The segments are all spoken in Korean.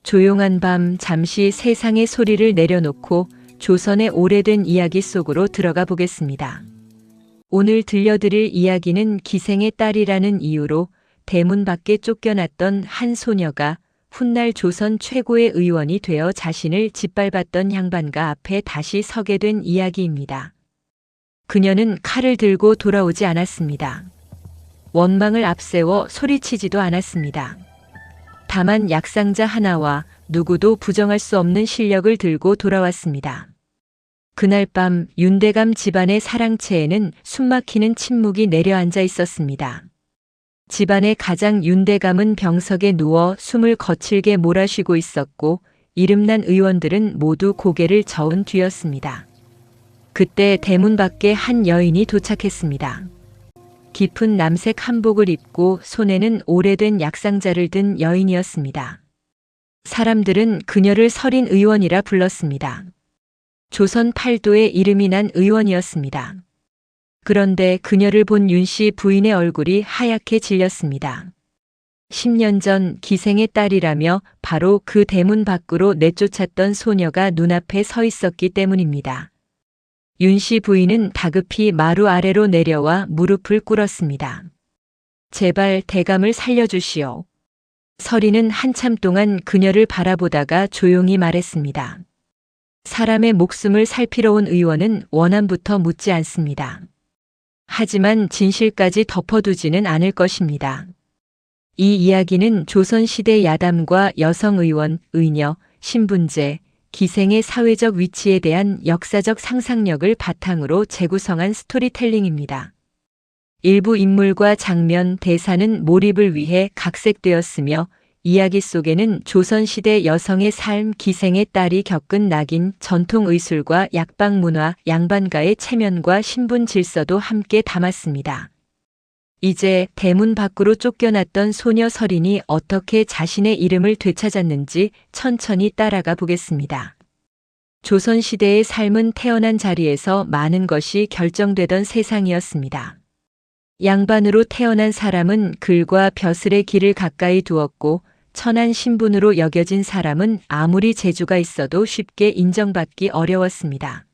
조용한 밤 잠시 세상의 소리를 내려놓고 조선의 오래된 이야기 속으로 들어가 보겠습니다. 오늘 들려드릴 이야기는 기생의 딸이라는 이유로 대문 밖에 쫓겨났던 한 소녀가 훗날 조선 최고의 의원이 되어 자신을 짓밟았던 양반가 앞에 다시 서게 된 이야기입니다. 그녀는 칼을 들고 돌아오지 않았습니다. 원망을 앞세워 소리치지도 않았습니다. 다만 약상자 하나와 누구도 부정할 수 없는 실력을 들고 돌아왔습니다. 그날 밤 윤대감 집안의 사랑채에는 숨막히는 침묵이 내려앉아 있었습니다. 집안의 가장 윤대감은 병석에 누워 숨을 거칠게 몰아쉬고 있었고 이름난 의원들은 모두 고개를 저은 뒤였습니다. 그때 대문 밖에 한 여인이 도착했습니다. 깊은 남색 한복을 입고 손에는 오래된 약상자를 든 여인이었습니다. 사람들은 그녀를 서린 의원이라 불렀습니다. 조선 8도의 이름이 난 의원이었습니다. 그런데 그녀를 본 윤씨 부인의 얼굴이 하얗게 질렸습니다. 10년 전 기생의 딸이라며 바로 그 대문 밖으로 내쫓았던 소녀가 눈앞에 서 있었기 때문입니다. 윤씨 부인은 다급히 마루 아래로 내려와 무릎을 꿇었습니다. 제발 대감을 살려주시오. 서리는 한참 동안 그녀를 바라보다가 조용히 말했습니다. 사람의 목숨을 살피러 온 의원은 원한부터 묻지 않습니다. 하지만 진실까지 덮어두지는 않을 것입니다. 이 이야기는 조선시대 야담과 여성의원, 의녀, 신분제, 기생의 사회적 위치에 대한 역사적 상상력을 바탕으로 재구성한 스토리텔링입니다. 일부 인물과 장면, 대사는 몰입을 위해 각색되었으며 이야기 속에는 조선시대 여성의 삶, 기생의 딸이 겪은 낙인, 전통의술과 약방문화, 양반가의 체면과 신분 질서도 함께 담았습니다. 이제 대문 밖으로 쫓겨났던 소녀 서린이 어떻게 자신의 이름을 되찾았는지 천천히 따라가 보겠습니다. 조선시대의 삶은 태어난 자리에서 많은 것이 결정되던 세상이었습니다. 양반으로 태어난 사람은 글과 벼슬의 길을 가까이 두었고 천한 신분으로 여겨진 사람은 아무리 재주가 있어도 쉽게 인정받기 어려웠습니다.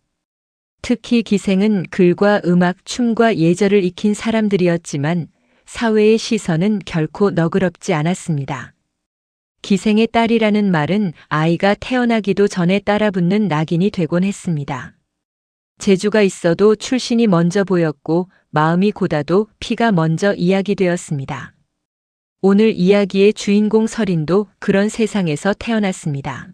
특히 기생은 글과 음악, 춤과 예절을 익힌 사람들이었지만 사회의 시선은 결코 너그럽지 않았습니다. 기생의 딸이라는 말은 아이가 태어나기도 전에 따라붙는 낙인이 되곤 했습니다. 재주가 있어도 출신이 먼저 보였고 마음이 고다도 피가 먼저 이야기되었습니다. 오늘 이야기의 주인공 서린도 그런 세상에서 태어났습니다.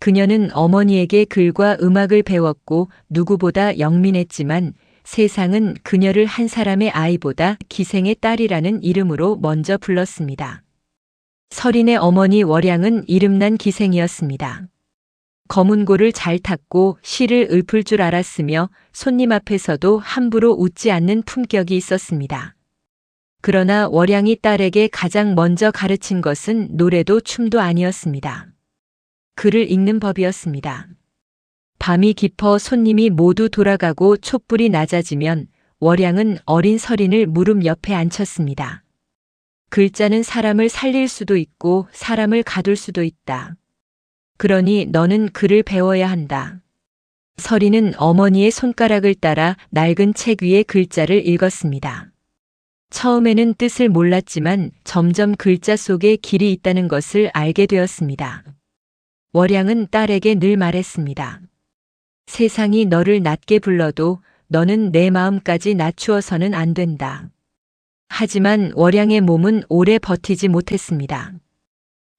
그녀는 어머니에게 글과 음악을 배웠고 누구보다 영민했지만 세상은 그녀를 한 사람의 아이보다 기생의 딸이라는 이름으로 먼저 불렀습니다. 서린의 어머니 월양은 이름난 기생이었습니다. 검은고를 잘 탔고 시를 읊을 줄 알았으며 손님 앞에서도 함부로 웃지 않는 품격이 있었습니다. 그러나 월양이 딸에게 가장 먼저 가르친 것은 노래도 춤도 아니었습니다. 글을 읽는 법이었습니다. 밤이 깊어 손님이 모두 돌아가고 촛불이 낮아지면 월양은 어린 서린을 무릎 옆에 앉혔습니다. 글자는 사람을 살릴 수도 있고 사람을 가둘 수도 있다. 그러니 너는 글을 배워야 한다. 서린은 어머니의 손가락을 따라 낡은 책 위에 글자를 읽었습니다. 처음에는 뜻을 몰랐지만 점점 글자 속에 길이 있다는 것을 알게 되었습니다. 월양은 딸에게 늘 말했습니다. 세상이 너를 낮게 불러도 너는 내 마음까지 낮추어서는 안 된다. 하지만 월양의 몸은 오래 버티지 못했습니다.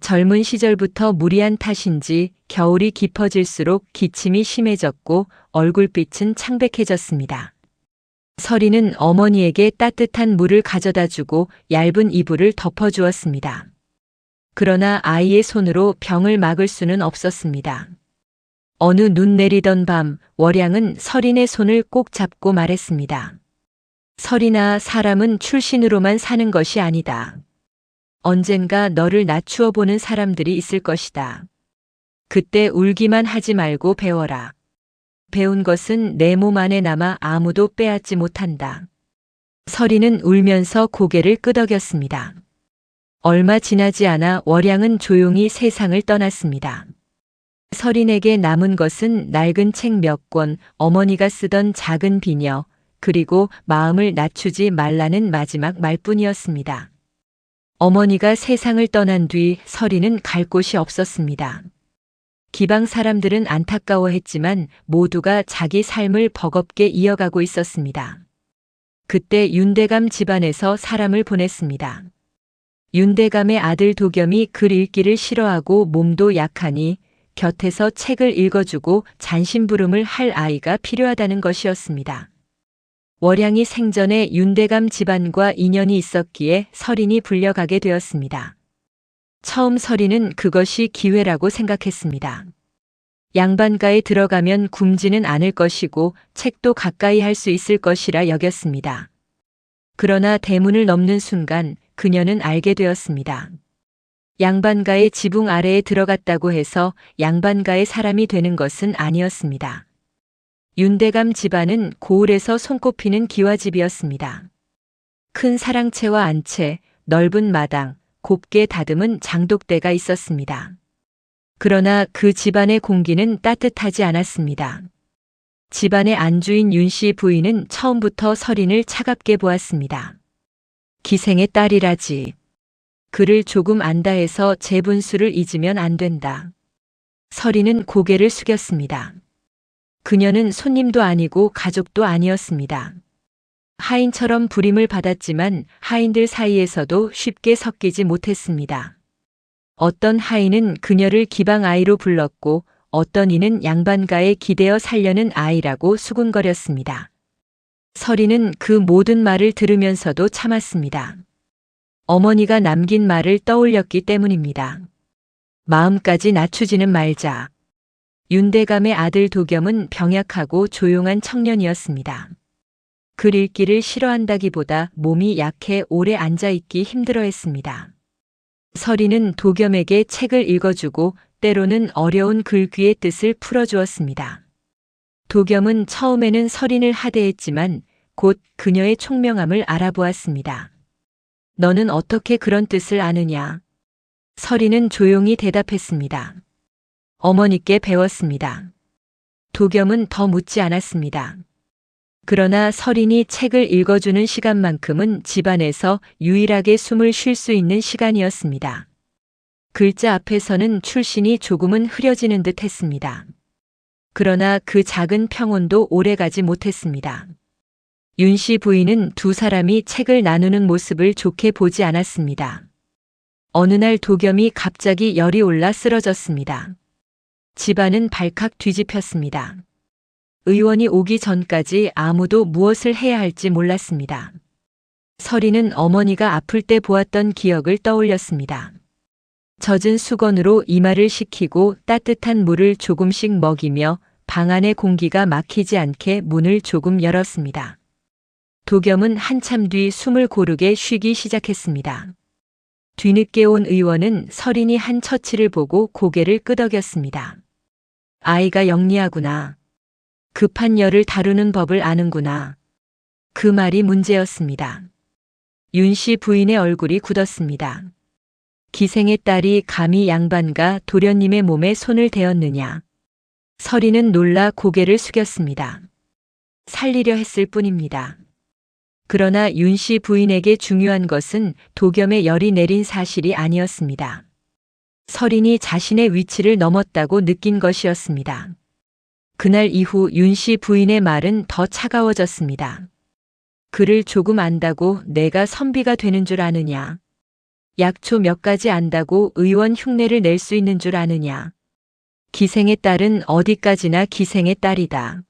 젊은 시절부터 무리한 탓인지 겨울이 깊어질수록 기침이 심해졌고 얼굴빛은 창백해졌습니다. 서린은 어머니에게 따뜻한 물을 가져다 주고 얇은 이불을 덮어주었습니다. 그러나 아이의 손으로 병을 막을 수는 없었습니다. 어느 눈 내리던 밤 월양은 서린의 손을 꼭 잡고 말했습니다. 서린아, 사람은 출신으로만 사는 것이 아니다. 언젠가 너를 낮추어 보는 사람들이 있을 것이다. 그때 울기만 하지 말고 배워라. 배운 것은 내 몸 안에 남아 아무도 빼앗지 못한다. 서린은 울면서 고개를 끄덕였습니다. 얼마 지나지 않아 월양은 조용히 세상을 떠났습니다. 서린에게 남은 것은 낡은 책 몇 권, 어머니가 쓰던 작은 비녀, 그리고 마음을 낮추지 말라는 마지막 말뿐이었습니다. 어머니가 세상을 떠난 뒤 서린은 갈 곳이 없었습니다. 기방 사람들은 안타까워했지만 모두가 자기 삶을 버겁게 이어가고 있었습니다. 그때 윤대감 집안에서 사람을 보냈습니다. 윤대감의 아들 도겸이 글 읽기를 싫어하고 몸도 약하니 곁에서 책을 읽어주고 잔심부름을 할 아이가 필요하다는 것이었습니다. 월양이 생전에 윤대감 집안과 인연이 있었기에 서린이 불려가게 되었습니다. 처음 서린은 그것이 기회라고 생각했습니다. 양반가에 들어가면 굶지는 않을 것이고 책도 가까이 할 수 있을 것이라 여겼습니다. 그러나 대문을 넘는 순간 그녀는 알게 되었습니다. 양반가의 지붕 아래에 들어갔다고 해서 양반가의 사람이 되는 것은 아니었습니다. 윤대감 집안은 고을에서 손꼽히는 기와집이었습니다. 큰 사랑채와 안채, 넓은 마당, 곱게 다듬은 장독대가 있었습니다. 그러나 그 집안의 공기는 따뜻하지 않았습니다. 집안의 안주인 윤씨 부인은 처음부터 서린을 차갑게 보았습니다. 기생의 딸이라지. 그를 조금 안다 해서 제 분수를 잊으면 안 된다. 서린은 고개를 숙였습니다. 그녀는 손님도 아니고 가족도 아니었습니다. 하인처럼 부림을 받았지만 하인들 사이에서도 쉽게 섞이지 못했습니다. 어떤 하인은 그녀를 기방 아이로 불렀고 어떤 이는 양반가에 기대어 살려는 아이라고 수군거렸습니다. 서린은 그 모든 말을 들으면서도 참았습니다. 어머니가 남긴 말을 떠올렸기 때문입니다. 마음까지 낮추지는 말자. 윤대감의 아들 도겸은 병약하고 조용한 청년이었습니다. 글 읽기를 싫어한다기보다 몸이 약해 오래 앉아있기 힘들어했습니다. 서린은 도겸에게 책을 읽어주고 때로는 어려운 글귀의 뜻을 풀어주었습니다. 도겸은 처음에는 서린을 하대했지만 곧 그녀의 총명함을 알아보았습니다. 너는 어떻게 그런 뜻을 아느냐? 서린은 조용히 대답했습니다. 어머니께 배웠습니다. 도겸은 더 묻지 않았습니다. 그러나 서린이 책을 읽어주는 시간만큼은 집안에서 유일하게 숨을 쉴 수 있는 시간이었습니다. 글자 앞에서는 출신이 조금은 흐려지는 듯 했습니다. 그러나 그 작은 평온도 오래가지 못했습니다. 윤씨 부인은 두 사람이 책을 나누는 모습을 좋게 보지 않았습니다. 어느 날 도겸이 갑자기 열이 올라 쓰러졌습니다. 집안은 발칵 뒤집혔습니다. 의원이 오기 전까지 아무도 무엇을 해야 할지 몰랐습니다. 서린은 어머니가 아플 때 보았던 기억을 떠올렸습니다. 젖은 수건으로 이마를 식히고 따뜻한 물을 조금씩 먹이며 방 안의 공기가 막히지 않게 문을 조금 열었습니다. 도겸은 한참 뒤 숨을 고르게 쉬기 시작했습니다. 뒤늦게 온 의원은 서린이 한 처치를 보고 고개를 끄덕였습니다. 아이가 영리하구나. 급한 열을 다루는 법을 아는구나. 그 말이 문제였습니다. 윤씨 부인의 얼굴이 굳었습니다. 기생의 딸이 감히 양반가 도련님의 몸에 손을 대었느냐. 서린은 놀라 고개를 숙였습니다. 살리려 했을 뿐입니다. 그러나 윤씨 부인에게 중요한 것은 도겸의 열이 내린 사실이 아니었습니다. 서린이 자신의 위치를 넘었다고 느낀 것이었습니다. 그날 이후 윤씨 부인의 말은 더 차가워졌습니다. 글을 조금 안다고 내가 선비가 되는 줄 아느냐. 약초 몇 가지 안다고 의원 흉내를 낼 수 있는 줄 아느냐. 기생의 딸은 어디까지나 기생의 딸이다.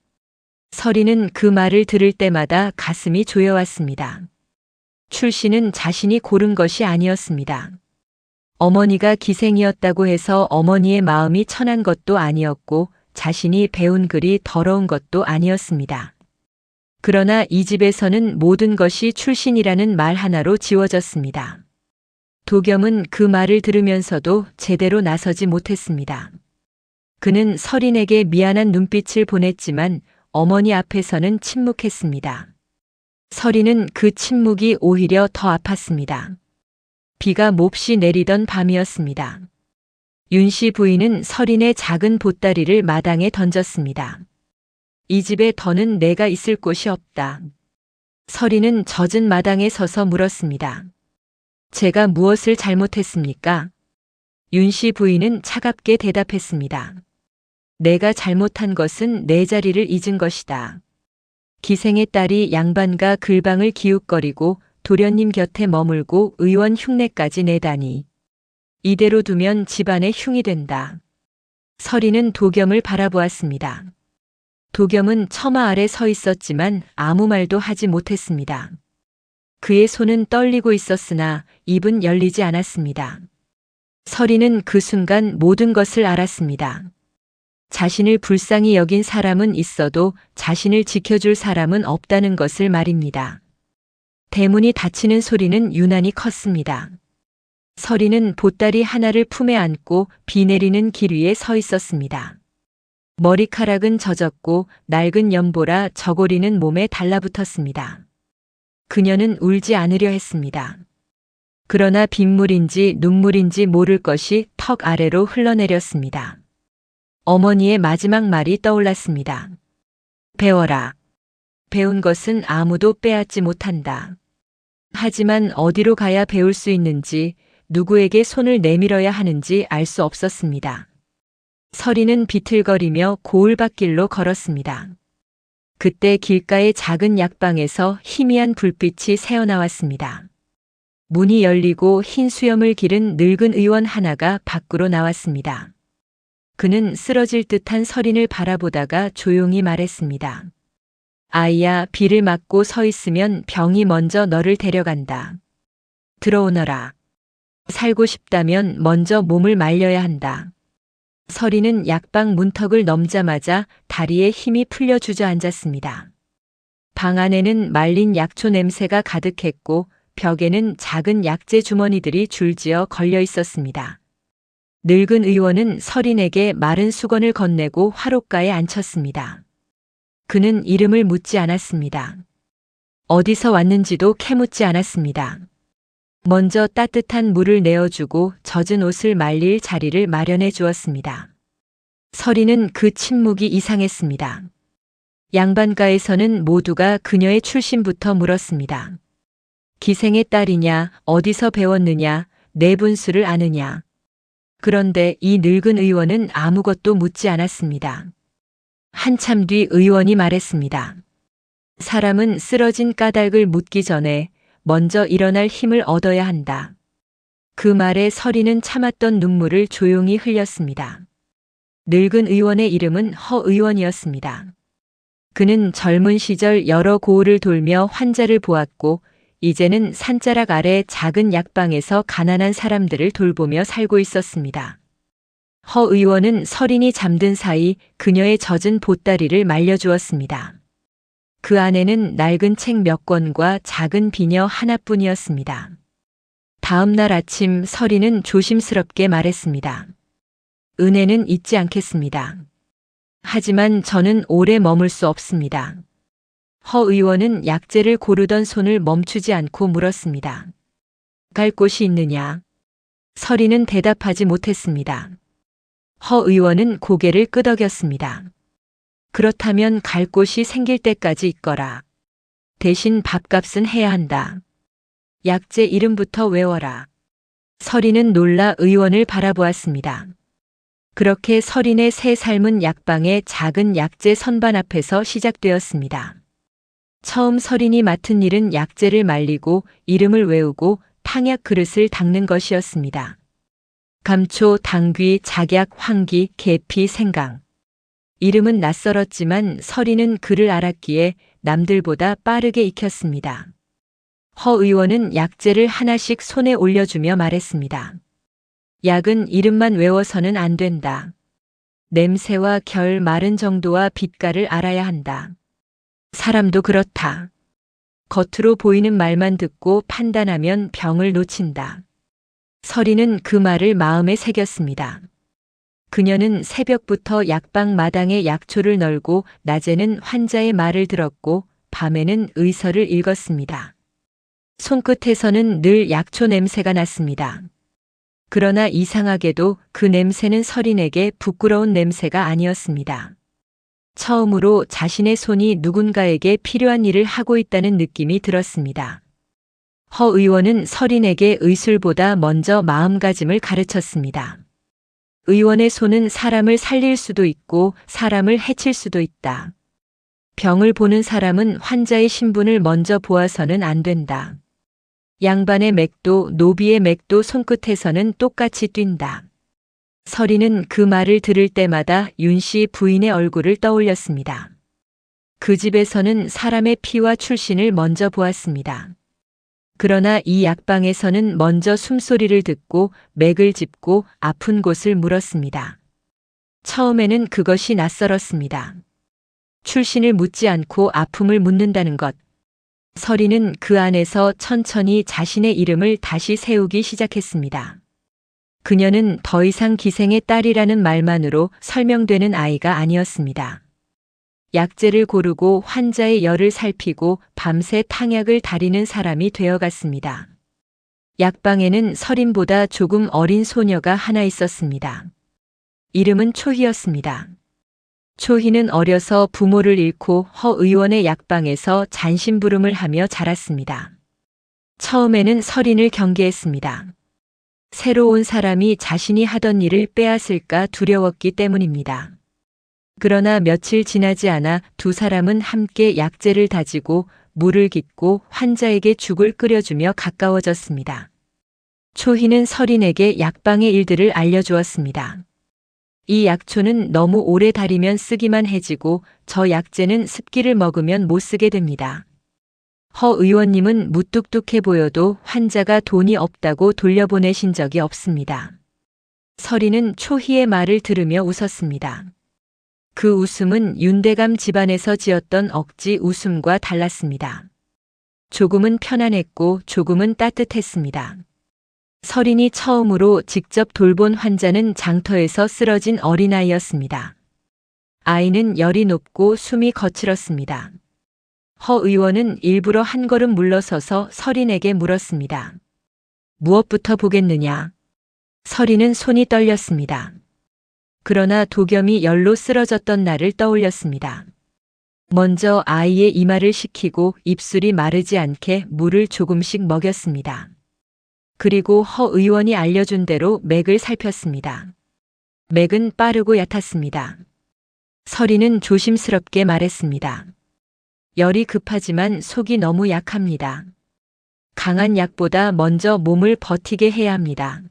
서린은 그 말을 들을 때마다 가슴이 조여왔습니다. 출신은 자신이 고른 것이 아니었습니다. 어머니가 기생이었다고 해서 어머니의 마음이 천한 것도 아니었고 자신이 배운 글이 더러운 것도 아니었습니다. 그러나 이 집에서는 모든 것이 출신이라는 말 하나로 지워졌습니다. 도겸은 그 말을 들으면서도 제대로 나서지 못했습니다. 그는 서린에게 미안한 눈빛을 보냈지만 어머니 앞에서는 침묵했습니다. 서린은 그 침묵이 오히려 더 아팠습니다. 비가 몹시 내리던 밤이었습니다. 윤 씨 부인은 서린의 작은 보따리를 마당에 던졌습니다. 이 집에 더는 내가 있을 곳이 없다. 서린은 젖은 마당에 서서 물었습니다. 제가 무엇을 잘못했습니까? 윤 씨 부인은 차갑게 대답했습니다. 내가 잘못한 것은 내 자리를 잊은 것이다. 기생의 딸이 양반과 글방을 기웃거리고 도련님 곁에 머물고 의원 흉내까지 내다니. 이대로 두면 집안에 흉이 된다. 서린은 도겸을 바라보았습니다. 도겸은 처마 아래 서 있었지만 아무 말도 하지 못했습니다. 그의 손은 떨리고 있었으나 입은 열리지 않았습니다. 서린은 그 순간 모든 것을 알았습니다. 자신을 불쌍히 여긴 사람은 있어도 자신을 지켜줄 사람은 없다는 것을 말입니다. 대문이 닫히는 소리는 유난히 컸습니다. 서린은 보따리 하나를 품에 안고 비 내리는 길 위에 서 있었습니다. 머리카락은 젖었고 낡은 연보라 저고리는 몸에 달라붙었습니다. 그녀는 울지 않으려 했습니다. 그러나 빗물인지 눈물인지 모를 것이 턱 아래로 흘러내렸습니다. 어머니의 마지막 말이 떠올랐습니다. 배워라. 배운 것은 아무도 빼앗지 못한다. 하지만 어디로 가야 배울 수 있는지, 누구에게 손을 내밀어야 하는지 알 수 없었습니다. 서린은 비틀거리며 고을밭길로 걸었습니다. 그때 길가의 작은 약방에서 희미한 불빛이 새어나왔습니다. 문이 열리고 흰 수염을 기른 늙은 의원 하나가 밖으로 나왔습니다. 그는 쓰러질 듯한 서린을 바라보다가 조용히 말했습니다. 아이야, 비를 맞고 서 있으면 병이 먼저 너를 데려간다. 들어오너라. 살고 싶다면 먼저 몸을 말려야 한다. 서린은 약방 문턱을 넘자마자 다리에 힘이 풀려 주저앉았습니다. 방 안에는 말린 약초 냄새가 가득했고 벽에는 작은 약재 주머니들이 줄지어 걸려 있었습니다. 늙은 의원은 서린에게 마른 수건을 건네고 화롯가에 앉혔습니다. 그는 이름을 묻지 않았습니다. 어디서 왔는지도 캐묻지 않았습니다. 먼저 따뜻한 물을 내어주고 젖은 옷을 말릴 자리를 마련해 주었습니다. 서린은 그 침묵이 이상했습니다. 양반가에서는 모두가 그녀의 출신부터 물었습니다. 기생의 딸이냐, 어디서 배웠느냐, 내 분수를 아느냐. 그런데 이 늙은 의원은 아무것도 묻지 않았습니다. 한참 뒤 의원이 말했습니다. 사람은 쓰러진 까닭을 묻기 전에 먼저 일어날 힘을 얻어야 한다. 그 말에 서린은 참았던 눈물을 조용히 흘렸습니다. 늙은 의원의 이름은 허 의원이었습니다. 그는 젊은 시절 여러 고을을 돌며 환자를 보았고 이제는 산자락 아래 작은 약방에서 가난한 사람들을 돌보며 살고 있었습니다. 허 의원은 서린이 잠든 사이 그녀의 젖은 보따리를 말려주었습니다. 그 안에는 낡은 책 몇 권과 작은 비녀 하나뿐이었습니다. 다음 날 아침 서린은 조심스럽게 말했습니다. 은혜는 잊지 않겠습니다. 하지만 저는 오래 머물 수 없습니다. 허 의원은 약재를 고르던 손을 멈추지 않고 물었습니다. 갈 곳이 있느냐? 서린은 대답하지 못했습니다. 허 의원은 고개를 끄덕였습니다. 그렇다면 갈 곳이 생길 때까지 있거라. 대신 밥값은 해야 한다. 약재 이름부터 외워라. 서린은 놀라 의원을 바라보았습니다. 그렇게 서린의 새 삶은 약방의 작은 약재 선반 앞에서 시작되었습니다. 처음 서린이 맡은 일은 약재를 말리고 이름을 외우고 탕약 그릇을 닦는 것이었습니다. 감초, 당귀, 작약, 황기, 계피, 생강. 이름은 낯설었지만 서린은 그를 알았기에 남들보다 빠르게 익혔습니다. 허 의원은 약재를 하나씩 손에 올려주며 말했습니다. 약은 이름만 외워서는 안 된다. 냄새와 결, 마른 정도와 빛깔을 알아야 한다. 사람도 그렇다. 겉으로 보이는 말만 듣고 판단하면 병을 놓친다. 서린은 그 말을 마음에 새겼습니다. 그녀는 새벽부터 약방 마당에 약초를 널고 낮에는 환자의 말을 들었고 밤에는 의서를 읽었습니다. 손끝에서는 늘 약초 냄새가 났습니다. 그러나 이상하게도 그 냄새는 서린에게 부끄러운 냄새가 아니었습니다. 처음으로 자신의 손이 누군가에게 필요한 일을 하고 있다는 느낌이 들었습니다. 허 의원은 서린에게 의술보다 먼저 마음가짐을 가르쳤습니다. 의원의 손은 사람을 살릴 수도 있고 사람을 해칠 수도 있다. 병을 보는 사람은 환자의 신분을 먼저 보아서는 안 된다. 양반의 맥도 노비의 맥도 손끝에서는 똑같이 뛴다. 서린은 그 말을 들을 때마다 윤씨 부인의 얼굴을 떠올렸습니다. 그 집에서는 사람의 피와 출신을 먼저 보았습니다. 그러나 이 약방에서는 먼저 숨소리를 듣고 맥을 짚고 아픈 곳을 물었습니다. 처음에는 그것이 낯설었습니다. 출신을 묻지 않고 아픔을 묻는다는 것. 서린은 그 안에서 천천히 자신의 이름을 다시 세우기 시작했습니다. 그녀는 더 이상 기생의 딸이라는 말만으로 설명되는 아이가 아니었습니다. 약재를 고르고 환자의 열을 살피고 밤새 탕약을 다리는 사람이 되어갔습니다. 약방에는 서린보다 조금 어린 소녀가 하나 있었습니다. 이름은 초희였습니다. 초희는 어려서 부모를 잃고 허 의원의 약방에서 잔심부름을 하며 자랐습니다. 처음에는 서린을 경계했습니다. 새로 온 사람이 자신이 하던 일을 빼앗을까 두려웠기 때문입니다. 그러나 며칠 지나지 않아 두 사람은 함께 약재를 다지고 물을 깃고 환자에게 죽을 끓여주며 가까워졌습니다. 초희는 서린에게 약방의 일들을 알려주었습니다. 이 약초는 너무 오래 다리면 쓰기만 해지고 저 약재는 습기를 먹으면 못 쓰게 됩니다. 허 의원님은 무뚝뚝해 보여도 환자가 돈이 없다고 돌려보내신 적이 없습니다. 서린은 초희의 말을 들으며 웃었습니다. 그 웃음은 윤대감 집안에서 지었던 억지 웃음과 달랐습니다. 조금은 편안했고 조금은 따뜻했습니다. 서린이 처음으로 직접 돌본 환자는 장터에서 쓰러진 어린아이였습니다. 아이는 열이 높고 숨이 거칠었습니다. 허 의원은 일부러 한 걸음 물러서서 서린에게 물었습니다. 무엇부터 보겠느냐? 서린은 손이 떨렸습니다. 그러나 도겸이 열로 쓰러졌던 날을 떠올렸습니다. 먼저 아이의 이마를 식히고 입술이 마르지 않게 물을 조금씩 먹였습니다. 그리고 허 의원이 알려준 대로 맥을 살폈습니다. 맥은 빠르고 얕았습니다. 서린은 조심스럽게 말했습니다. 열이 급하지만 속이 너무 약합니다. 강한 약보다 먼저 몸을 버티게 해야 합니다.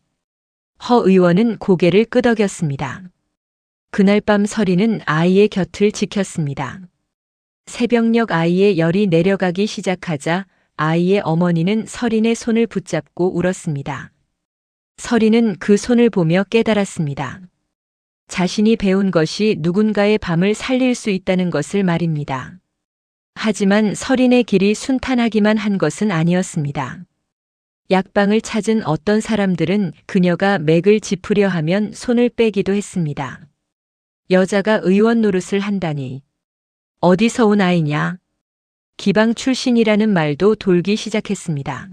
허 의원은 고개를 끄덕였습니다. 그날 밤 서린은 아이의 곁을 지켰습니다. 새벽녘 아이의 열이 내려가기 시작하자 아이의 어머니는 서린의 손을 붙잡고 울었습니다. 서린은 그 손을 보며 깨달았습니다. 자신이 배운 것이 누군가의 밤을 살릴 수 있다는 것을 말입니다. 하지만 서린의 길이 순탄하기만 한 것은 아니었습니다. 약방을 찾은 어떤 사람들은 그녀가 맥을 짚으려 하면 손을 빼기도 했습니다. 여자가 의원 노릇을 한다니. 어디서 온 아이냐? 기방 출신이라는 말도 돌기 시작했습니다.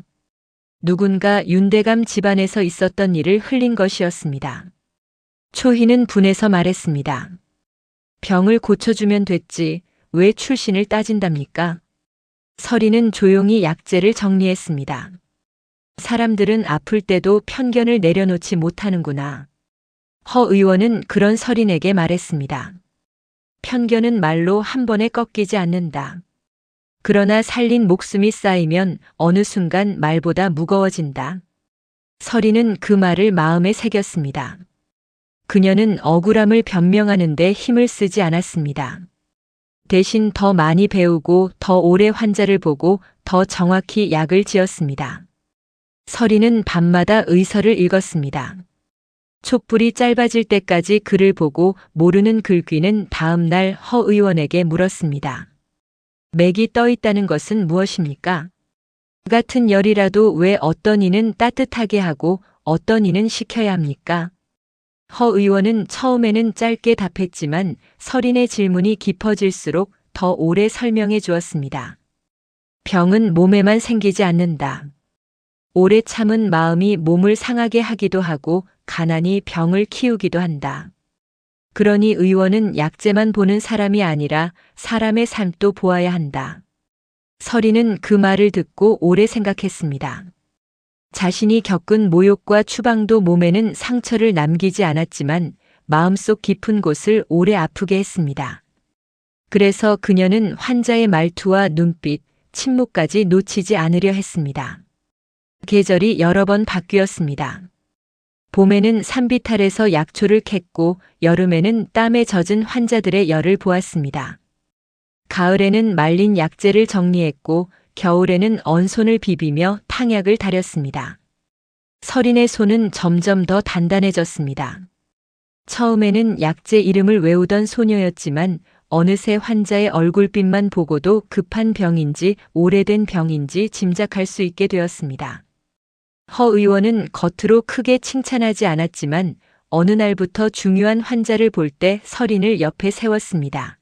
누군가 윤대감 집안에서 있었던 일을 흘린 것이었습니다. 초희는 분해서 말했습니다. 병을 고쳐주면 됐지 왜 출신을 따진답니까? 서린은 조용히 약재를 정리했습니다. 사람들은 아플 때도 편견을 내려놓지 못하는구나. 허 의원은 그런 서린에게 말했습니다. 편견은 말로 한 번에 꺾이지 않는다. 그러나 살린 목숨이 쌓이면 어느 순간 말보다 무거워진다. 서린은 그 말을 마음에 새겼습니다. 그녀는 억울함을 변명하는 데 힘을 쓰지 않았습니다. 대신 더 많이 배우고 더 오래 환자를 보고 더 정확히 약을 지었습니다. 서린은 밤마다 의서를 읽었습니다. 촛불이 짧아질 때까지 글을 보고 모르는 글귀는 다음 날 허 의원에게 물었습니다. 맥이 떠 있다는 것은 무엇입니까? 같은 열이라도 왜 어떤 이는 따뜻하게 하고 어떤 이는 식혀야 합니까? 허 의원은 처음에는 짧게 답했지만 서린의 질문이 깊어질수록 더 오래 설명해 주었습니다. 병은 몸에만 생기지 않는다. 오래 참은 마음이 몸을 상하게 하기도 하고 가난이 병을 키우기도 한다. 그러니 의원은 약재만 보는 사람이 아니라 사람의 삶도 보아야 한다. 서리는 그 말을 듣고 오래 생각했습니다. 자신이 겪은 모욕과 추방도 몸에는 상처를 남기지 않았지만 마음속 깊은 곳을 오래 아프게 했습니다. 그래서 그녀는 환자의 말투와 눈빛, 침묵까지 놓치지 않으려 했습니다. 계절이 여러 번 바뀌었습니다. 봄에는 산비탈에서 약초를 캤고 여름에는 땀에 젖은 환자들의 열을 보았습니다. 가을에는 말린 약재를 정리했고 겨울에는 언손을 비비며 탕약을 다렸습니다. 서린의 손은 점점 더 단단해졌습니다. 처음에는 약재 이름을 외우던 소녀였지만 어느새 환자의 얼굴빛만 보고도 급한 병인지 오래된 병인지 짐작할 수 있게 되었습니다. 허 의원은 겉으로 크게 칭찬하지 않았지만 어느 날부터 중요한 환자를 볼 때 서린을 옆에 세웠습니다.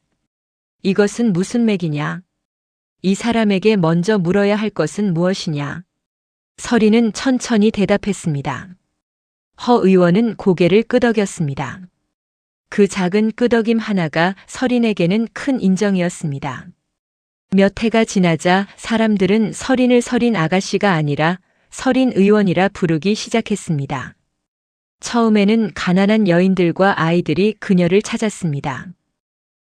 이것은 무슨 맥이냐? 이 사람에게 먼저 물어야 할 것은 무엇이냐? 서린은 천천히 대답했습니다. 허 의원은 고개를 끄덕였습니다. 그 작은 끄덕임 하나가 서린에게는 큰 인정이었습니다. 몇 해가 지나자 사람들은 서린을 서린 아가씨가 아니라 서린 의원이라 부르기 시작했습니다. 처음에는 가난한 여인들과 아이들이 그녀를 찾았습니다.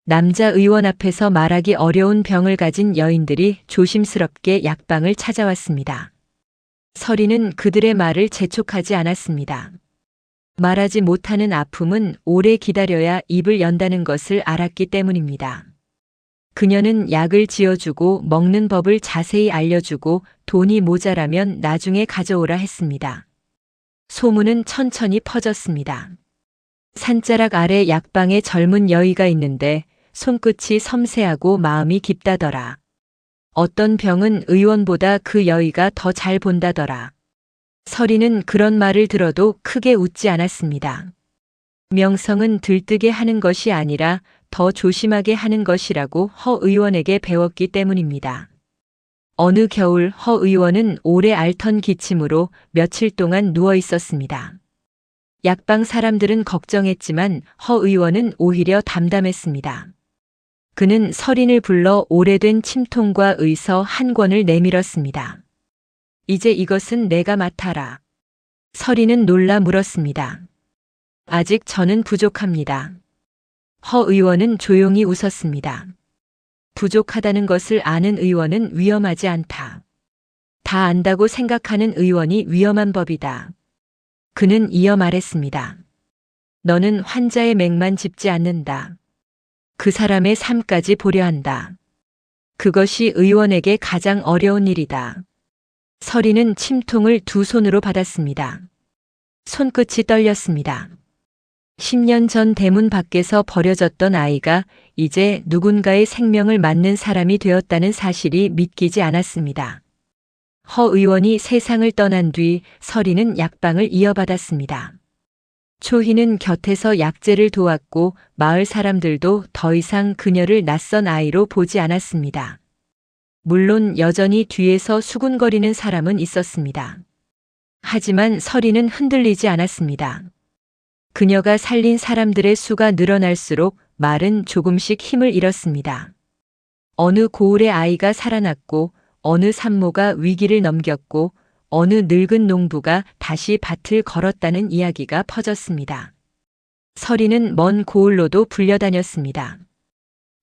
남자 의원 앞에서 말하기 어려운 병을 가진 여인들이 조심스럽게 약방을 찾아왔습니다. 서린은 그들의 말을 재촉하지 않았습니다. 말하지 못하는 아픔은 오래 기다려야 입을 연다는 것을 알았기 때문입니다. 그녀는 약을 지어주고 먹는 법을 자세히 알려주고 돈이 모자라면 나중에 가져오라 했습니다. 소문은 천천히 퍼졌습니다. 산자락 아래 약방에 젊은 여의가 있는데 손끝이 섬세하고 마음이 깊다더라. 어떤 병은 의원보다 그 여의가 더 잘 본다더라. 서린은 그런 말을 들어도 크게 웃지 않았습니다. 명성은 들뜨게 하는 것이 아니라 더 조심하게 하는 것이라고 허 의원에게 배웠기 때문입니다. 어느 겨울 허 의원은 오래 앓던 기침으로 며칠 동안 누워 있었습니다. 약방 사람들은 걱정했지만 허 의원은 오히려 담담했습니다. 그는 서린을 불러 오래된 침통과 의서 한 권을 내밀었습니다. 이제 이것은 내가 맡아라. 서린은 놀라 물었습니다. 아직 저는 부족합니다. 허 의원은 조용히 웃었습니다. 부족하다는 것을 아는 의원은 위험하지 않다. 다 안다고 생각하는 의원이 위험한 법이다. 그는 이어 말했습니다. 너는 환자의 맥만 짚지 않는다. 그 사람의 삶까지 보려 한다. 그것이 의원에게 가장 어려운 일이다. 서린은 침통을 두 손으로 받았습니다. 손끝이 떨렸습니다. 10년 전 대문 밖에서 버려졌던 아이가 이제 누군가의 생명을 맞는 사람이 되었다는 사실이 믿기지 않았습니다. 허 의원이 세상을 떠난 뒤 서린은 약방을 이어받았습니다. 초희는 곁에서 약재를 도왔고 마을 사람들도 더 이상 그녀를 낯선 아이로 보지 않았습니다. 물론 여전히 뒤에서 수군거리는 사람은 있었습니다. 하지만 서린은 흔들리지 않았습니다. 그녀가 살린 사람들의 수가 늘어날수록 말은 조금씩 힘을 잃었습니다. 어느 고을의 아이가 살아났고 어느 산모가 위기를 넘겼고 어느 늙은 농부가 다시 밭을 걸었다는 이야기가 퍼졌습니다. 서린은 먼 고을로도 불려다녔습니다.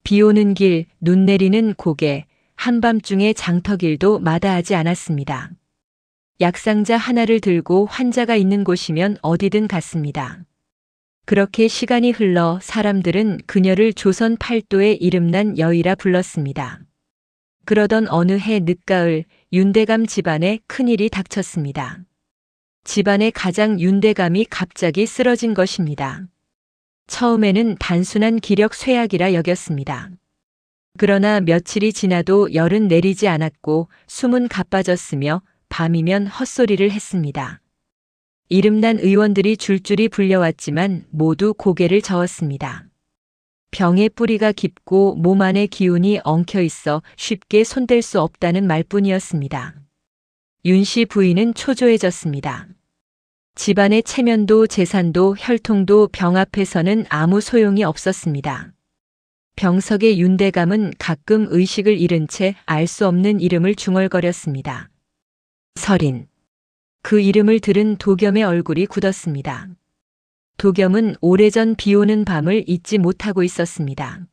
비 오는 길, 눈 내리는 고개, 한밤중에 장터길도 마다하지 않았습니다. 약상자 하나를 들고 환자가 있는 곳이면 어디든 갔습니다. 그렇게 시간이 흘러 사람들은 그녀를 조선 팔도의 이름난 여의라 불렀습니다. 그러던 어느 해 늦가을 윤대감 집안에 큰일이 닥쳤습니다. 집안의 가장 윤대감이 갑자기 쓰러진 것입니다. 처음에는 단순한 기력 쇠약이라 여겼습니다. 그러나 며칠이 지나도 열은 내리지 않았고 숨은 가빠졌으며 밤이면 헛소리를 했습니다. 이름난 의원들이 줄줄이 불려왔지만 모두 고개를 저었습니다. 병의 뿌리가 깊고 몸 안에 기운이 엉켜 있어 쉽게 손댈 수 없다는 말뿐이었습니다. 윤 씨 부인은 초조해졌습니다. 집안의 체면도 재산도 혈통도 병 앞에서는 아무 소용이 없었습니다. 병석의 윤대감은 가끔 의식을 잃은 채 알 수 없는 이름을 중얼거렸습니다. 설인. 그 이름을 들은 도겸의 얼굴이 굳었습니다. 도겸은 오래전 비오는 밤을 잊지 못하고 있었습니다.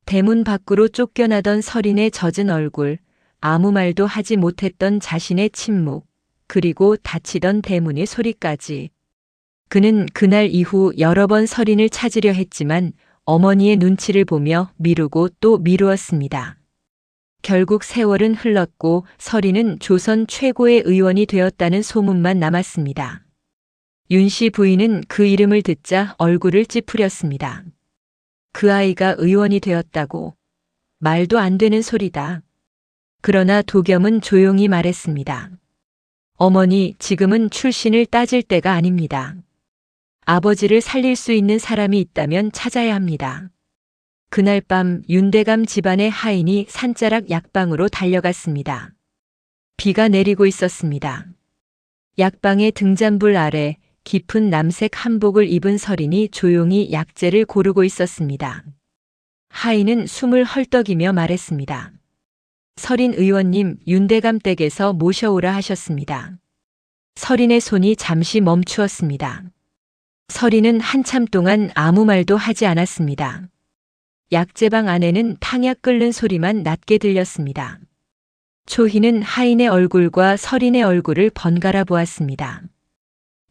대문 밖으로 쫓겨나던 설인의 젖은 얼굴, 아무 말도 하지 못했던 자신의 침묵, 그리고 닫히던 대문의 소리까지. 그는 그날 이후 여러 번 설인을 찾으려 했지만 어머니의 눈치를 보며 미루고 또 미루었습니다. 결국 세월은 흘렀고 설인은 조선 최고의 의원이 되었다는 소문만 남았습니다. 윤 씨 부인은 그 이름을 듣자 얼굴을 찌푸렸습니다. 그 아이가 의원이 되었다고. 말도 안 되는 소리다. 그러나 도겸은 조용히 말했습니다. 어머니, 지금은 출신을 따질 때가 아닙니다. 아버지를 살릴 수 있는 사람이 있다면 찾아야 합니다. 그날 밤 윤대감 집안의 하인이 산자락 약방으로 달려갔습니다. 비가 내리고 있었습니다. 약방의 등잔불 아래 깊은 남색 한복을 입은 설인이 조용히 약재를 고르고 있었습니다. 하인은 숨을 헐떡이며 말했습니다. 설인 의원님, 윤대감 댁에서 모셔오라 하셨습니다. 설인의 손이 잠시 멈추었습니다. 설인은 한참 동안 아무 말도 하지 않았습니다. 약재방 안에는 탕약 끓는 소리만 낮게 들렸습니다. 초희는 하인의 얼굴과 설인의 얼굴을 번갈아 보았습니다.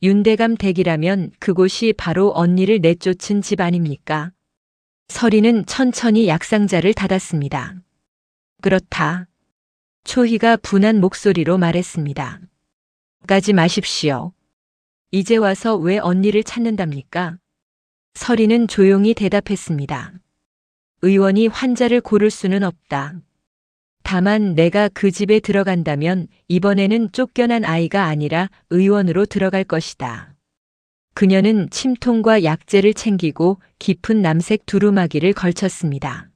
윤대감 댁이라면 그곳이 바로 언니를 내쫓은 집 아닙니까? 설인은 천천히 약상자를 닫았습니다. 그렇다. 초희가 분한 목소리로 말했습니다. 가지 마십시오. 이제 와서 왜 언니를 찾는답니까? 설인은 조용히 대답했습니다. 의원이 환자를 고를 수는 없다. 다만 내가 그 집에 들어간다면 이번에는 쫓겨난 아이가 아니라 의원으로 들어갈 것이다. 그녀는 침통과 약재를 챙기고 깊은 남색 두루마기를 걸쳤습니다.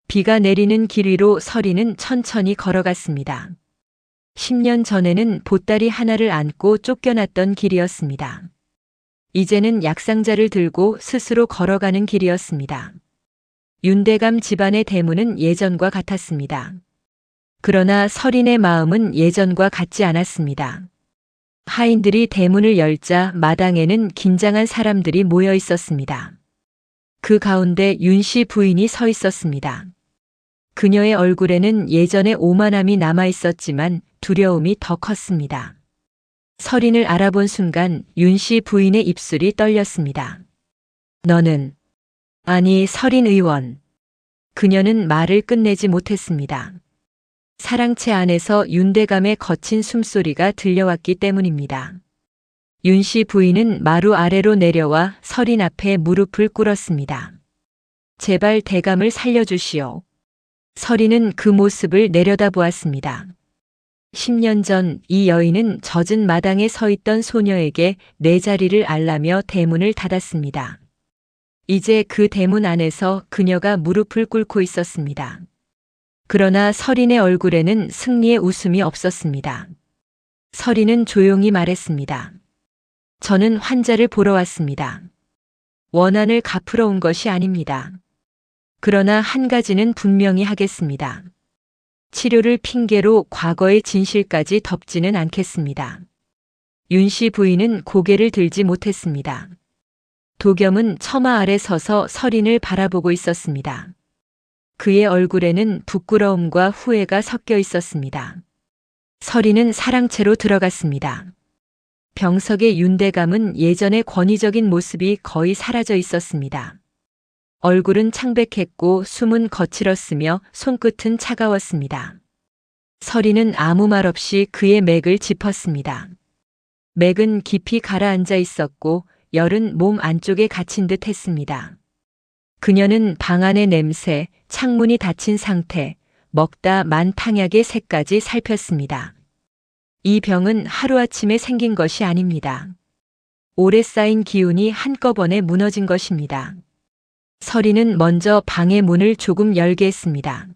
비가 내리는 길 위로 설인은 천천히 걸어갔습니다. 10년 전에는 보따리 하나를 안고 쫓겨났던 길이었습니다. 이제는 약상자를 들고 스스로 걸어가는 길이었습니다. 윤대감 집안의 대문은 예전과 같았습니다. 그러나 설인의 마음은 예전과 같지 않았습니다. 하인들이 대문을 열자 마당에는 긴장한 사람들이 모여 있었습니다. 그 가운데 윤 씨 부인이 서 있었습니다. 그녀의 얼굴에는 예전의 오만함이 남아 있었지만 두려움이 더 컸습니다. 설인을 알아본 순간 윤 씨 부인의 입술이 떨렸습니다. 너는... 아니, 설인 의원. 그녀는 말을 끝내지 못했습니다. 사랑채 안에서 윤대감의 거친 숨소리가 들려왔기 때문입니다. 윤 씨 부인은 마루 아래로 내려와 설인 앞에 무릎을 꿇었습니다. 제발 대감을 살려주시오. 설인은 그 모습을 내려다보았습니다. 10년 전 이 여인은 젖은 마당에 서 있던 소녀에게 내 자리를 알라며 대문을 닫았습니다. 이제 그 대문 안에서 그녀가 무릎을 꿇고 있었습니다. 그러나 설인의 얼굴에는 승리의 웃음이 없었습니다. 설인은 조용히 말했습니다. 저는 환자를 보러 왔습니다. 원한을 갚으러 온 것이 아닙니다. 그러나 한 가지는 분명히 하겠습니다. 치료를 핑계로 과거의 진실까지 덮지는 않겠습니다. 윤 씨 부인은 고개를 들지 못했습니다. 도겸은 처마 아래 서서 설인을 바라보고 있었습니다. 그의 얼굴에는 부끄러움과 후회가 섞여 있었습니다. 설인은 사랑채로 들어갔습니다. 병석의 윤대감은 예전의 권위적인 모습이 거의 사라져 있었습니다. 얼굴은 창백했고 숨은 거칠었으며 손끝은 차가웠습니다. 설인은 아무 말 없이 그의 맥을 짚었습니다. 맥은 깊이 가라앉아 있었고 열은 몸 안쪽에 갇힌 듯 했습니다. 그녀는 방 안의 냄새, 창문이 닫힌 상태, 먹다 만 탕약의 색까지 살폈습니다. 이 병은 하루아침에 생긴 것이 아닙니다. 오래 쌓인 기운이 한꺼번에 무너진 것입니다. 서리는 먼저 방의 문을 조금 열게 했습니다.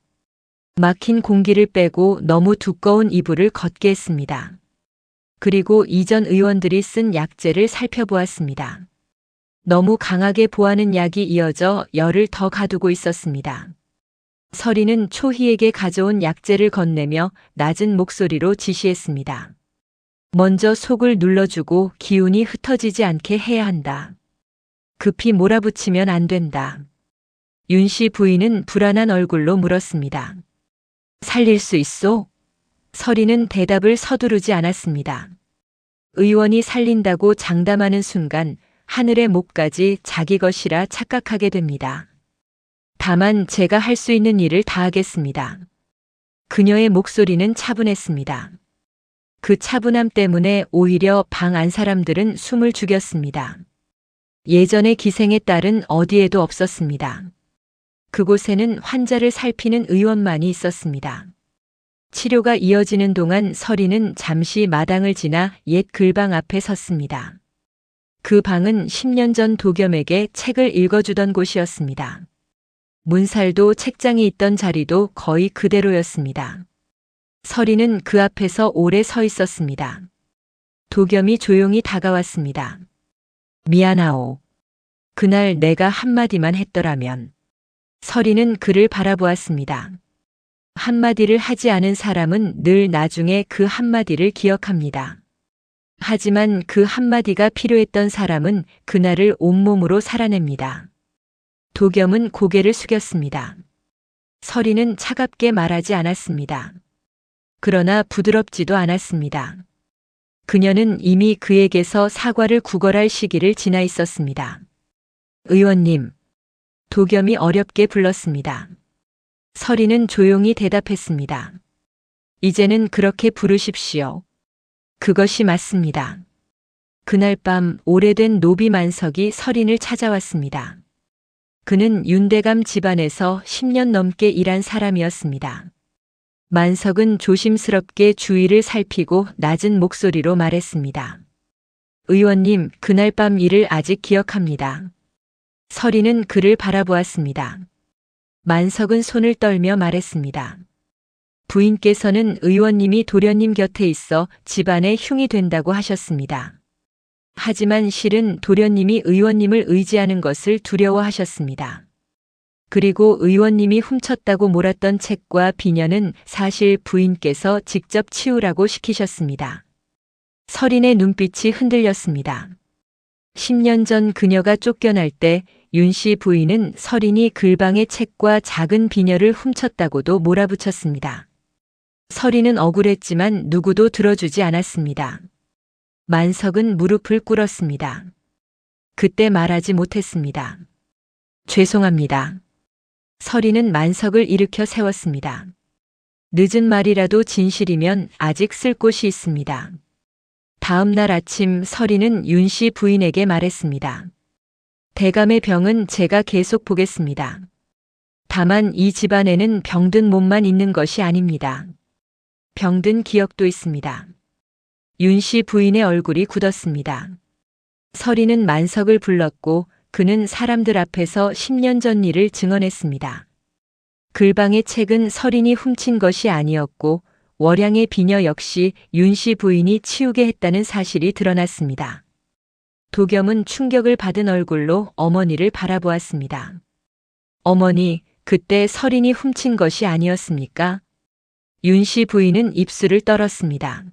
막힌 공기를 빼고 너무 두꺼운 이불을 걷게 했습니다. 그리고 이전 의원들이 쓴 약재를 살펴보았습니다. 너무 강하게 보하는 약이 이어져 열을 더 가두고 있었습니다. 서리는 초희에게 가져온 약재를 건네며 낮은 목소리로 지시했습니다. 먼저 속을 눌러주고 기운이 흩어지지 않게 해야 한다. 급히 몰아붙이면 안 된다. 윤씨 부인은 불안한 얼굴로 물었습니다. 살릴 수 있소? 서리는 대답을 서두르지 않았습니다. 의원이 살린다고 장담하는 순간 하늘의 몫까지 자기 것이라 착각하게 됩니다. 다만 제가 할 수 있는 일을 다 하겠습니다. 그녀의 목소리는 차분했습니다. 그 차분함 때문에 오히려 방 안 사람들은 숨을 죽였습니다. 예전의 기생의 딸은 어디에도 없었습니다. 그곳에는 환자를 살피는 의원만이 있었습니다. 치료가 이어지는 동안 서리는 잠시 마당을 지나 옛 글방 앞에 섰습니다. 그 방은 10년 전 도겸에게 책을 읽어주던 곳이었습니다. 문살도 책장이 있던 자리도 거의 그대로였습니다. 서리는 그 앞에서 오래 서 있었습니다. 도겸이 조용히 다가왔습니다. 미안하오. 그날 내가 한마디만 했더라면. 서리는 그를 바라보았습니다. 한마디를 하지 않은 사람은 늘 나중에 그 한마디를 기억합니다. 하지만 그 한마디가 필요했던 사람은 그날을 온몸으로 살아냅니다. 도겸은 고개를 숙였습니다. 서리는 차갑게 말하지 않았습니다. 그러나 부드럽지도 않았습니다. 그녀는 이미 그에게서 사과를 구걸할 시기를 지나 있었습니다. 의원님, 도겸이 어렵게 불렀습니다. 서리는 조용히 대답했습니다. 이제는 그렇게 부르십시오. 그것이 맞습니다. 그날 밤 오래된 노비 만석이 서린을 찾아왔습니다. 그는 윤대감 집안에서 10년 넘게 일한 사람이었습니다. 만석은 조심스럽게 주위를 살피고 낮은 목소리로 말했습니다. 의원님, 그날 밤 일을 아직 기억합니다. 서리는 그를 바라보았습니다. 만석은 손을 떨며 말했습니다. 부인께서는 의원님이 도련님 곁에 있어 집안에 흉이 된다고 하셨습니다. 하지만 실은 도련님이 의원님을 의지하는 것을 두려워하셨습니다. 그리고 의원님이 훔쳤다고 몰았던 책과 비녀는 사실 부인께서 직접 치우라고 시키셨습니다. 서린의 눈빛이 흔들렸습니다. 10년 전 그녀가 쫓겨날 때 윤씨 부인은 서린이 글방의 책과 작은 비녀를 훔쳤다고도 몰아붙였습니다. 서린은 억울했지만 누구도 들어주지 않았습니다. 만석은 무릎을 꿇었습니다. 그때 말하지 못했습니다. 죄송합니다. 서린은 만석을 일으켜 세웠습니다. 늦은 말이라도 진실이면 아직 쓸 곳이 있습니다. 다음 날 아침 서린은 윤씨 부인에게 말했습니다. 대감의 병은 제가 계속 보겠습니다. 다만 이 집안에는 병든 몸만 있는 것이 아닙니다. 병든 기억도 있습니다. 윤씨 부인의 얼굴이 굳었습니다. 서리는 만석을 불렀고 그는 사람들 앞에서 10년 전 일을 증언했습니다. 글방의 책은 서린이 훔친 것이 아니었고 월양의 비녀 역시 윤씨 부인이 치우게 했다는 사실이 드러났습니다. 도겸은 충격을 받은 얼굴로 어머니를 바라보았습니다. 어머니, 그때 서린이 훔친 것이 아니었습니까? 윤씨 부인은 입술을 떨었습니다.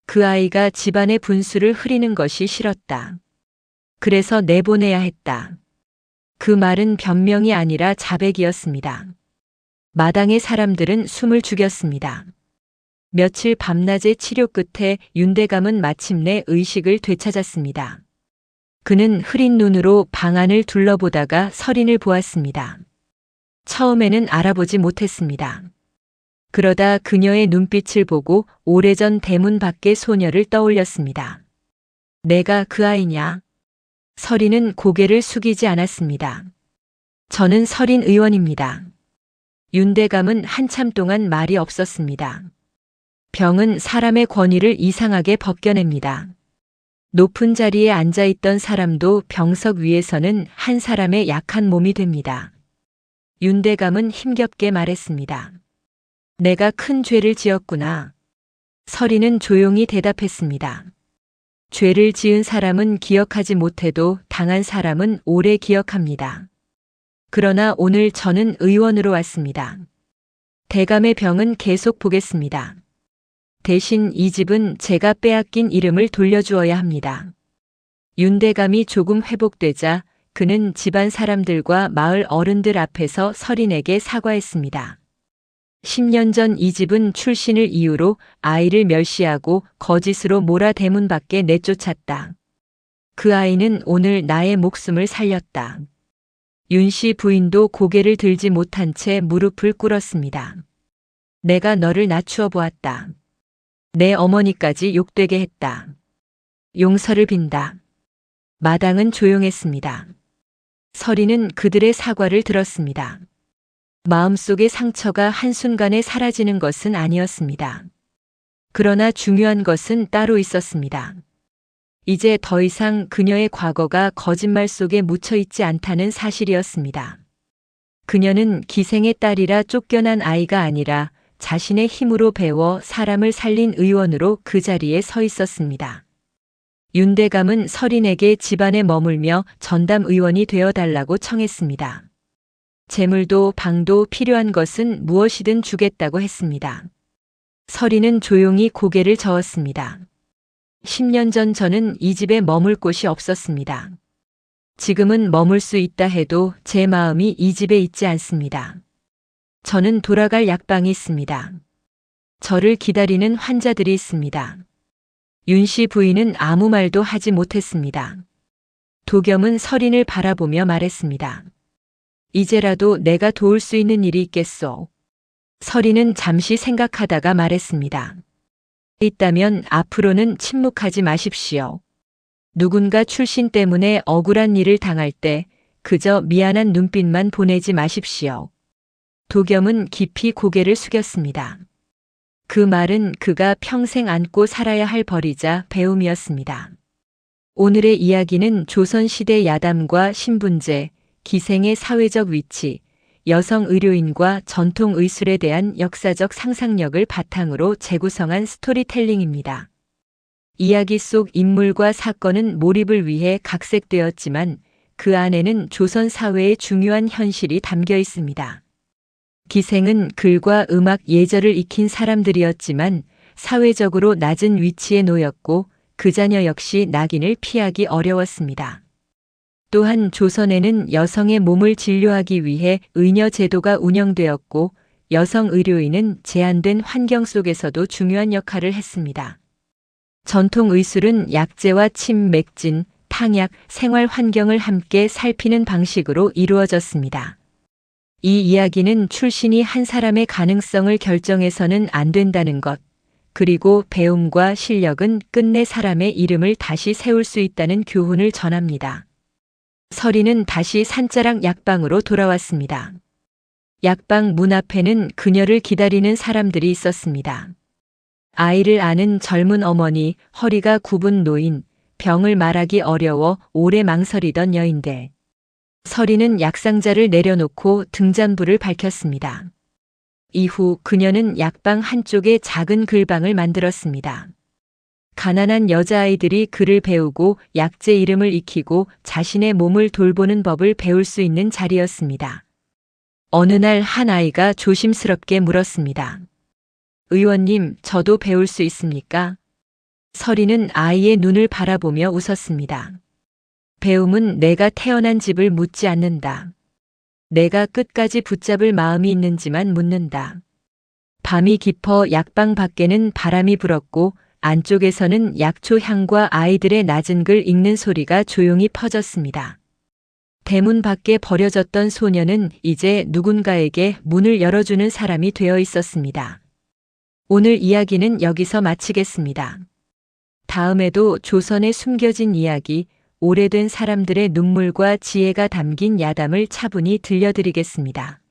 그 아이가 집안의 분수를 흐리는 것이 싫었다. 그래서 내보내야 했다. 그 말은 변명이 아니라 자백이었습니다. 마당의 사람들은 숨을 죽였습니다. 며칠 밤낮의 치료 끝에 윤대감은 마침내 의식을 되찾았습니다. 그는 흐린 눈으로 방 안을 둘러보다가 서린을 보았습니다. 처음에는 알아보지 못했습니다. 그러다 그녀의 눈빛을 보고 오래전 대문 밖의 소녀를 떠올렸습니다. 내가 그 아이냐? 서린은 고개를 숙이지 않았습니다. 저는 서린 의원입니다. 윤대감은 한참 동안 말이 없었습니다. 병은 사람의 권위를 이상하게 벗겨냅니다. 높은 자리에 앉아 있던 사람도 병석 위에서는 한 사람의 약한 몸이 됩니다. 윤대감은 힘겹게 말했습니다. 내가 큰 죄를 지었구나. 서리는 조용히 대답했습니다. 죄를 지은 사람은 기억하지 못해도 당한 사람은 오래 기억합니다. 그러나 오늘 저는 의원으로 왔습니다. 대감의 병은 계속 보겠습니다. 대신 이 집은 제가 빼앗긴 이름을 돌려주어야 합니다. 윤대감이 조금 회복되자 그는 집안 사람들과 마을 어른들 앞에서 서린에게 사과했습니다. 10년 전 이 집은 출신을 이유로 아이를 멸시하고 거짓으로 몰아대문 밖에 내쫓았다. 그 아이는 오늘 나의 목숨을 살렸다. 윤씨 부인도 고개를 들지 못한 채 무릎을 꿇었습니다. 내가 너를 낮추어 보았다. 내 어머니까지 욕되게 했다. 용서를 빈다. 마당은 조용했습니다. 서리는 그들의 사과를 들었습니다. 마음속의 상처가 한순간에 사라지는 것은 아니었습니다. 그러나 중요한 것은 따로 있었습니다. 이제 더 이상 그녀의 과거가 거짓말 속에 묻혀 있지 않다는 사실이었습니다. 그녀는 기생의 딸이라 쫓겨난 아이가 아니라 자신의 힘으로 배워 사람을 살린 의원으로 그 자리에 서 있었습니다. 윤대감은 서린에게 집안에 머물며 전담 의원이 되어달라고 청했습니다. 재물도 방도 필요한 것은 무엇이든 주겠다고 했습니다. 서린은 조용히 고개를 저었습니다. 10년 전 저는 이 집에 머물 곳이 없었습니다. 지금은 머물 수 있다 해도 제 마음이 이 집에 있지 않습니다. 저는 돌아갈 약방이 있습니다. 저를 기다리는 환자들이 있습니다. 윤씨 부인은 아무 말도 하지 못했습니다. 도겸은 서린을 바라보며 말했습니다. 이제라도 내가 도울 수 있는 일이 있겠소. 서린은 잠시 생각하다가 말했습니다. 있다면 앞으로는 침묵하지 마십시오. 누군가 출신 때문에 억울한 일을 당할 때 그저 미안한 눈빛만 보내지 마십시오. 도겸은 깊이 고개를 숙였습니다. 그 말은 그가 평생 안고 살아야 할 벌이자 배움이었습니다. 오늘의 이야기는 조선시대 야담과 신분제, 기생의 사회적 위치, 여성 의료인과 전통 의술에 대한 역사적 상상력을 바탕으로 재구성한 스토리텔링입니다. 이야기 속 인물과 사건은 몰입을 위해 각색되었지만 그 안에는 조선 사회의 중요한 현실이 담겨 있습니다. 기생은 글과 음악 예절을 익힌 사람들이었지만 사회적으로 낮은 위치에 놓였고 그 자녀 역시 낙인을 피하기 어려웠습니다. 또한 조선에는 여성의 몸을 진료하기 위해 의녀 제도가 운영되었고 여성 의료인은 제한된 환경 속에서도 중요한 역할을 했습니다. 전통 의술은 약재와 침, 맥진, 탕약, 생활 환경을 함께 살피는 방식으로 이루어졌습니다. 이 이야기는 출신이 한 사람의 가능성을 결정해서는 안 된다는 것, 그리고 배움과 실력은 끝내 사람의 이름을 다시 세울 수 있다는 교훈을 전합니다. 서리는 다시 산자락 약방으로 돌아왔습니다. 약방 문 앞에는 그녀를 기다리는 사람들이 있었습니다. 아이를 아는 젊은 어머니, 허리가 굽은 노인, 병을 말하기 어려워 오래 망설이던 여인들. 서리는 약상자를 내려놓고 등잔불을 밝혔습니다. 이후 그녀는 약방 한쪽에 작은 글방을 만들었습니다. 가난한 여자아이들이 글을 배우고 약재 이름을 익히고 자신의 몸을 돌보는 법을 배울 수 있는 자리였습니다. 어느 날 한 아이가 조심스럽게 물었습니다. 의원님, 저도 배울 수 있습니까? 서리는 아이의 눈을 바라보며 웃었습니다. 배움은 내가 태어난 집을 묻지 않는다. 내가 끝까지 붙잡을 마음이 있는지만 묻는다. 밤이 깊어 약방 밖에는 바람이 불었고 안쪽에서는 약초 향과 아이들의 낮은 글 읽는 소리가 조용히 퍼졌습니다. 대문 밖에 버려졌던 소녀는 이제 누군가에게 문을 열어주는 사람이 되어 있었습니다. 오늘 이야기는 여기서 마치겠습니다. 다음에도 조선의 숨겨진 이야기, 오래된 사람들의 눈물과 지혜가 담긴 야담을 차분히 들려드리겠습니다.